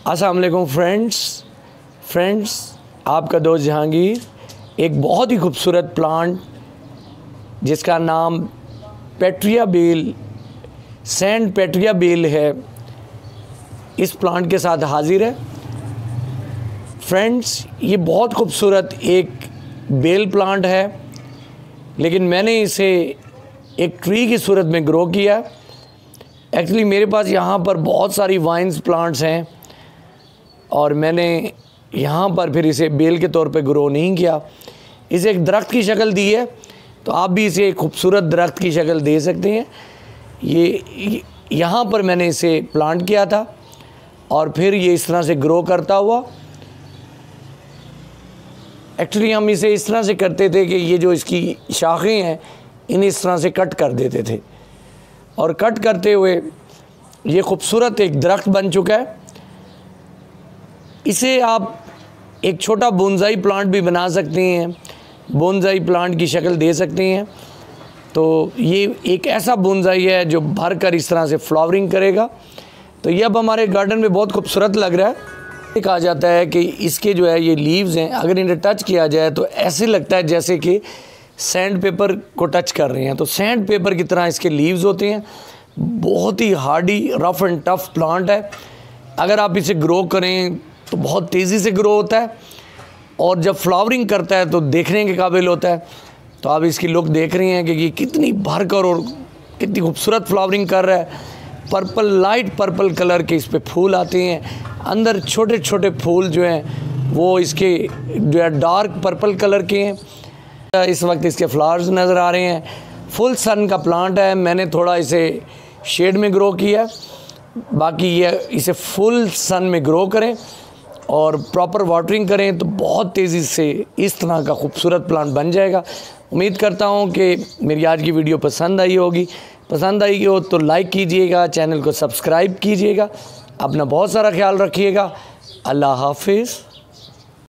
अस्सलाम वालेकुम फ्रेंड्स, आपका दोस्त जहांगीर। एक बहुत ही खूबसूरत प्लांट जिसका नाम पेट्रिया बेल, सैंड पेट्रिया बेल है, इस प्लांट के साथ हाजिर है। फ्रेंड्स, ये बहुत खूबसूरत एक बेल प्लांट है, लेकिन मैंने इसे एक ट्री की सूरत में ग्रो किया। एक्चुअली मेरे पास यहाँ पर बहुत सारी वाइन्स प्लांट्स हैं और मैंने यहाँ पर फिर इसे बेल के तौर पे ग्रो नहीं किया, इसे एक दरख्त की शक्ल दी है। तो आप भी इसे एक खूबसूरत दरख्त की शक्ल दे सकते हैं। ये यहाँ पर मैंने इसे प्लांट किया था और फिर ये इस तरह से ग्रो करता हुआ। एक्चुअली हम इसे इस तरह से करते थे कि ये जो इसकी शाखें हैं इन्हें इस तरह से कट कर देते थे और कट करते हुए ये खूबसूरत एक दरख्त बन चुका है। इसे आप एक छोटा बोनसाई प्लांट भी बना सकते हैं, बोनसाई प्लांट की शक्ल दे सकते हैं। तो ये एक ऐसा बोनसाई है जो भर कर इस तरह से फ्लावरिंग करेगा। तो ये अब हमारे गार्डन में बहुत खूबसूरत लग रहा है। कहा जाता है कि इसके जो है ये लीव्स हैं, अगर इन्हें टच किया जाए तो ऐसे लगता है जैसे कि सैंड पेपर को टच कर रहे हैं। तो सैंड पेपर की तरह इसके लीव्स होते हैं। बहुत ही hardy, rough and tough plant है। अगर आप इसे ग्रो करें तो बहुत तेज़ी से ग्रो होता है और जब फ्लावरिंग करता है तो देखने के काबिल होता है। तो आप इसकी लुक देख रहे हैं कि ये कितनी भरकर और कितनी खूबसूरत फ्लावरिंग कर रहा है। पर्पल, लाइट पर्पल कलर के इस पे फूल आते हैं। अंदर छोटे छोटे फूल जो हैं वो इसके जो है डार्क पर्पल कलर के हैं। इस वक्त इसके फ्लावर्स नज़र आ रहे हैं। फुल सन का प्लांट है। मैंने थोड़ा इसे शेड में ग्रो किया, बाकी ये इसे फुल सन में ग्रो करें और प्रॉपर वाटरिंग करें तो बहुत तेज़ी से इस तरह का खूबसूरत प्लांट बन जाएगा। उम्मीद करता हूँ कि मेरी आज की वीडियो पसंद आई होगी। पसंद आई हो तो लाइक कीजिएगा, चैनल को सब्सक्राइब कीजिएगा। अपना बहुत सारा ख्याल रखिएगा। अल्लाह हाफिज़।